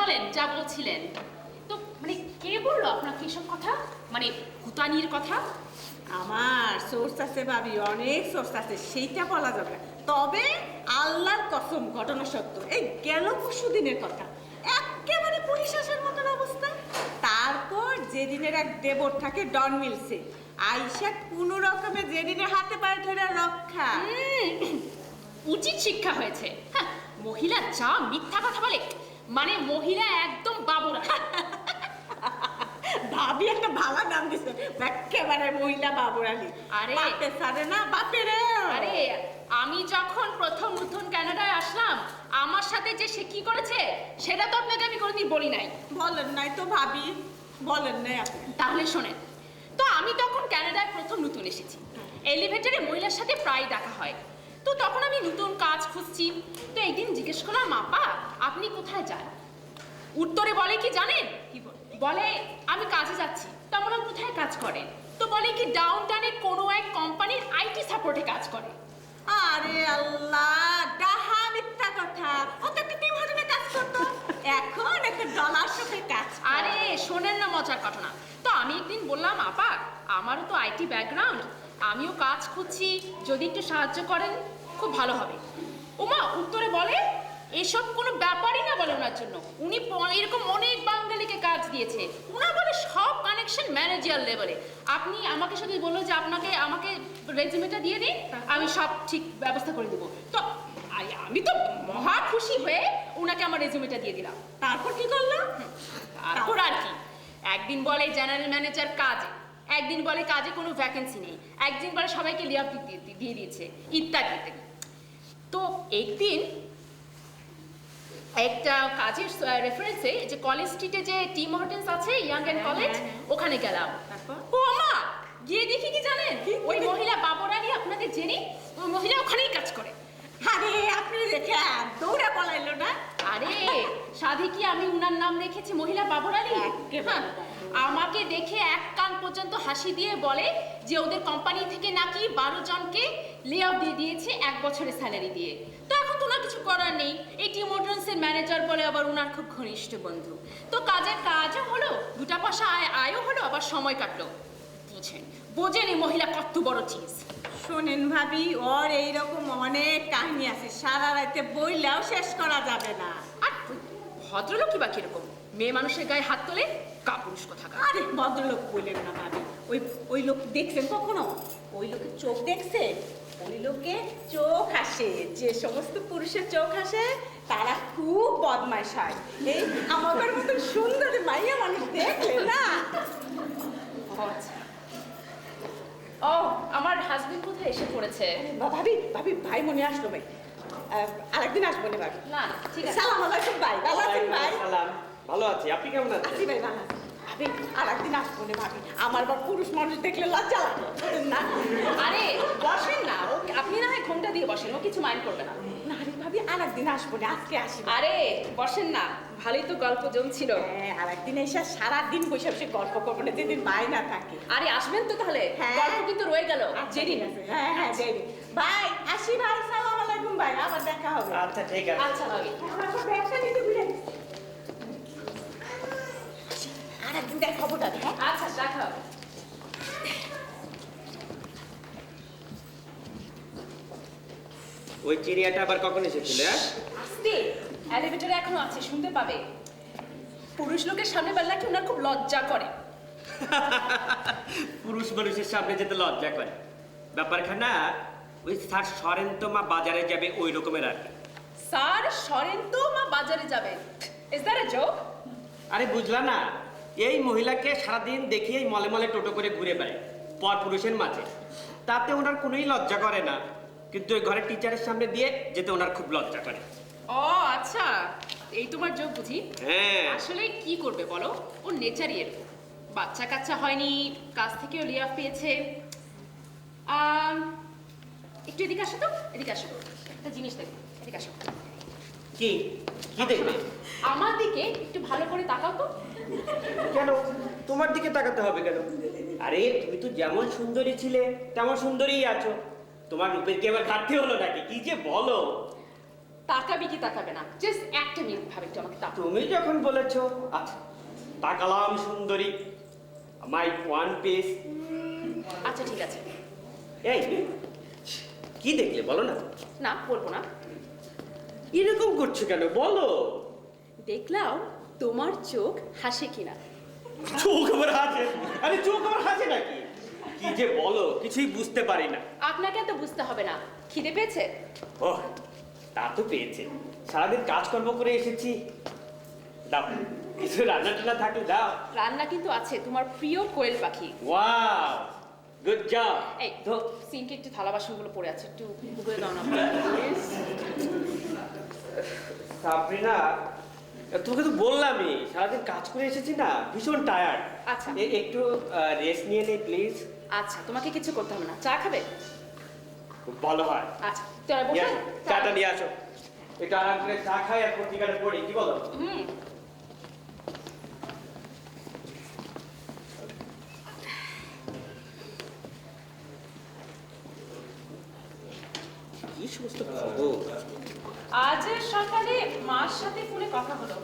বলেন যা বলছিলেন। তো মানে কে বললো আপনাকে এসব কথা, মানে ভুতানির কথা? আমার সোর্স আছে ভাবি, অনেক সোর্স আছে, সেইটা বলা যাবে না। তবে আল্লাহর কসম ঘটনা সত্য। এই গেল পরশু দিনের কথা, একেবারে পুলিশ আসার মতন অবস্থা। তারপর যেদিনের এক দেবর থাকে ডন মিলসে, আইসা কোনো রকমে যেদিনের হাতে পায়ে ধরে রক্ষা। উচিত শিক্ষা হয়েছে। হ্যাঁ, মহিলা যা মিথ্যা কথা বলে, মানে মহিলা একদম বাবুরা। ভাবি একটা ভালো নাম দিছে, একেবারে মহিলা বাবুরালি। আরে বাপে সারে না বাপেরে। আরে আমি যখন প্রথম নতুন কানাডায় আসলাম, আমার সাথে যে সে কি করেছে সেটা তো আপনাকে আমি কোনোদিন বলি নাই। বলেন নাই তো ভাবি, বলেন নাই আপনি। তাহলে শোনেন, তো আমি তখন কানাডায় প্রথম নতুন এসেছি, এলিভেটরে মহিলার সাথে প্রায় দেখা হয়। তো তখন আমি নতুন কাজ খুঁজছি। তো একদিন জিজ্ঞেস করলাম, আপা আপনি কোথায় যান? উত্তরে বলে কি জানেন? কি বলে আমি কাজে যাচ্ছি। তো আমরা কোথায় কাজ করেন? তো বলে কি ডাউন টাউনে কোনো এক কোম্পানির আইটি সাপোর্টে কাজ করে। আরে আল্লাহ, ডাহা মিথ্যা কথা। ও তো একটা টিম হোটেলে কাজ করতো, এখন একটা ডলার শপে কাজ করে। আরে শোনেন না মজার ঘটনা। তো আমি একদিন বললাম, আপা আমারও তো আইটি ব্যাকগ্রাউন্ড, আমিও কাজ খুঁজছি, যদি একটু সাহায্য করেন খুব ভালো হবে। ওমা উত্তরে বলে এসব কোনো ব্যাপারই না বলে ওনার জন্য, উনি এরকম অনেক বাঙালিকে কাজ দিয়েছে, ওনার বলে সব কানেকশন ম্যানেজার লেভেলে। আপনি আমাকে শুধু বললো যে আমাকে রেজিউমেটা দিয়ে দিন, আমি সব ঠিক ব্যবস্থা করে দেবো। তো আমি তো মহা খুশি হয়ে ওনাকে আমার রেজিউমেটা দিয়ে দিলাম। তারপর কি করলো? তারপর আর কি, একদিন বলে জেনারেল ম্যানেজার কাজে, একদিন বলে কাজে কোনো ভ্যাকেন্সি নেই, একদিন বলে সবাইকে লে অফ দিয়ে দিয়েছে, ইত্যাদি ইত্যাদি। তো একদিন একটা কাজের রেফারেন্সে যে কলেজ স্ট্রিটে যে টিম হোটেলস আছে, ইয়াং অ্যান্ড কলেজ, ওখানে গেলাম। ও আমা গিয়ে দেখি কি জানেন, ওই মহিলা বাবরালি আপনাদের জেনে, ওই মহিলা ওখানেই কাজ করে। আরে আপনি দেখে দৌড়ে পলাইলো না? আরে সাধে কি আমি উনার নাম রেখেছি মহিলা বাবরালি? হ্যাঁ, আমাকে দেখে এক কান পর্যন্ত হাসি দিয়ে বলে যে ওদের কোম্পানি থেকে নাকি 12 জনকে লে অফ দিয়ে দিয়েছে 1 বছরের স্যালারি দিয়ে। তো এখন তো ওনার কিছু করার নেই, এই টিম হোটেলসের ম্যানেজার বলে আবার উনার খুব ঘনিষ্ঠ বন্ধু। তো কাজের কাজও হলো, দুটা পয়সা আয়ও হলো, আবার সময় কাটলো। বোঝেন এই মহিলা কত বড় চিজ। শোনেন ভাবি, ওর এইরকম অনেক কাহিনী আছে, সারা রাতে বইলেও শেষ করা যাবে না। আর ভদ্রলোক বা কিরকম, মেয়ে মানুষের গায়ে হাত তোলে, কাপুরুষ কোথাকার। আরে ভদ্রলোক বললেন না ভাবি, ওই লোক দেখছেন কখনো? ওই লোকের চোখ দেখছে? ওই লোকে চোখ হাসে, যে সমস্ত পুরুষের চোখ হাসে তারা খুব বদমাইশ হয়। এই আমাদের মতন সুন্দর মাইয়া মানুষ দেখলে না। ও আমার হাজবেন্ড কোথায় এসে পড়েছে? ভাবি ভাবি ভাই মনে আসলো ভাই, আরেকদিন আসবো না ভাবি। না ঠিক আছে। সালাম আলাইকুম ভাই, ভালো আছেন ভাই? সালাম, ভালো আছি, আপনি কেমন আছেন? আছি ভাই, ভালো আছি। ভাবি আরেকদিন আসবো না ভাবি, আমার বা পুরুষ মানুষ দেখলে লজ্জা লাগে না? আরে বসেন না, ও আপনি না হয় ঘোমটা দিয়ে বসেন, ও কিছু মাইন্ড করবে না। না রে ভাবি, আরেকদিন আসবো না, আজকে আসি। আরে বসেন না, ভালোই তো গল্প জমছিল। হ্যাঁ, আরেকদিন এসে সারাদিন বসে বসে গল্প করবো না, যেদিন ভাই না থাকে। আরে আসবেন তো তাহলে, হ্যাঁ। গল্প কিন্তু রয়ে গেল। জেরি আছে, হ্যাঁ হ্যাঁ জেরি। ভাই আসি ভাই, সালাম আলাইকুম ভাই, আবার দেখা হবে। আচ্ছা ঠিক আছে। আচ্ছা ভাবি। আমার তো ব্যবসা নিতে ভুলে গেছি। আরেকদিন দেখা হবো দাদা। হ্যাঁ আচ্ছা দেখা হবে। ওই চিড়িয়াটা আবার কখন এসেছিল? আস্তে, এলিভেটরে এখনো আছে, শুনতে পাবে। পুরুষ লোকের সামনে বললে কি ওনার খুব লজ্জা করে। পুরুষ মানুষের সামনে যেতে লজ্জা করে ব্যাপারখানা। ওই স্যার সরেন্তমা বাজারে যাবে ওই রকমের আর কি। স্যার সরেন্ত মা বাজারে যাবে, ইজ দ্যাট আ জোক? আরে বুঝলা না, এই মহিলাকে সারাদিন দেখি এই মলে মলে টোটো করে ঘুরে বেড়ায় পর পুরুষের মাঝে, তাতে ওনার কোনোই লজ্জা করে না, কিন্তু ওই ঘরের টিচারের সামনে দিয়ে যেতে ওনার খুব লজ্জা করে। ও আচ্ছা, এই তোমার জোক বুঝি। হ্যাঁ আসলে কি করবে বলো, ওর নেচারই এরকম। বাচ্চা কাচ্চা হয়নি, কাজ থেকেও লে অফ পেয়েছে। একটু এদিকে আসো তো, এদিকে আসো, একটা জিনিস দেখো, এদিকে আসো। কি কি দেখবে? আমার দিকে একটু ভালো করে তাকাও তো। কেন তোমার দিকে তাকাতে হবে কেন? আরে তুমি তো যেমন সুন্দরী ছিলে তেমন সুন্দরীই আছো, তোমার রূপের কি আবার ঘাটতি হলো নাকি? কি যে বলো। তাকাবি কি তাকাবে না, জাস্ট একটা মিনিট ভাবে একটু আমাকে তাকাও। তুমি যখন বলেছো, আচ্ছা তাকালাম সুন্দরী, মাই ওয়ান পিস। আচ্ছা ঠিক আছে। এই কি দেখলে বলো না। না বলবো না। এরকম করছো কেন বলো। দেখলাম তোমার চোখ হাসে কিনা। চোখ আবার হাসে? আরে চোখ আবার হাসে নাকি? কি যে বলো, কিছুই বুঝতে পারি না। আপনাকে তো বুঝতে হবে না। খিদে পেয়েছে? ও তা তো পেয়েছে, সারাদিন কাজকর্ম করে এসেছি। দাও কিছু রান্না টান্না থাকলে দাও। রান্না কিন্তু আছে, তোমার প্রিয় কোয়েল পাখি। Wow good job. এই তো সিঙ্কে একটু থালা বাসনগুলো পড়ে আছে, একটু গুগলে দাও না প্লিজ। সাবরিনা, তোকে তো বললামই সারাদিন কাজ করে এসেছি না, ভীষণ টায়ার্ড। আচ্ছা। একটু রেস্ট নিয়ে নে প্লিজ। আচ্ছা তোমাকে কিছু করতে হবে না। চা খাবে? খুব ভালো হয়। আচ্ছা তোরা নিয়ে বসে আসো, চাটা নিয়ে আসো, একটু আরাম করে চা খাই আর পত্রিকাটা পড়ি, কি বলো? হুম। কি সমস্ত খবর। আজ সকালে মার সাথে ফোনে কথা হলো।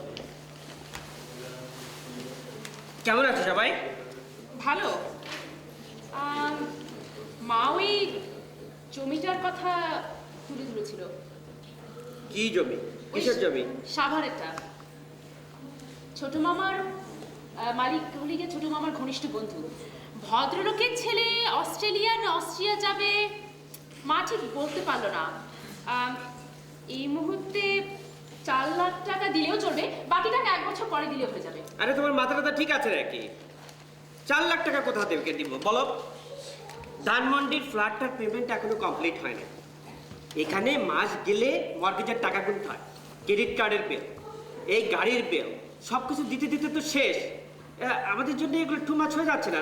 কেমন আছে সবাই? ভালো। মা ওই জমিটার কথা তুলে ধরেছিল। কি জমি? কিসের জমি? সাভারেরটা। ছোট মামার মালিক হলে গিয়ে ছোট মামার ঘনিষ্ঠ বন্ধু। ভদ্রলোকের ছেলে অস্ট্রিয়া যাবে, মা ঠিক বলতে পারলো না। এই মুহূর্তে 4 লাখ টাকা দিলেও চলবে, বাকি টাকা 1 বছর পরে দিলেও হয়ে যাবে। আরে তোমার মাথাটা ঠিক আছে নাকি? 4 লাখ টাকা কোথা থেকে দিব বলো? ধানমন্ডির ফ্ল্যাটটার পেমেন্ট এখনো কমপ্লিট হয় না। এখানে মাস গেলে মর্গেজের টাকা গুনতে হয়, ক্রেডিট কার্ডের বিল, এই গাড়ির বিল, সব কিছু দিতে দিতে তো শেষ। আমাদের জন্য এগুলো টু মাছ হয়ে যাচ্ছে না?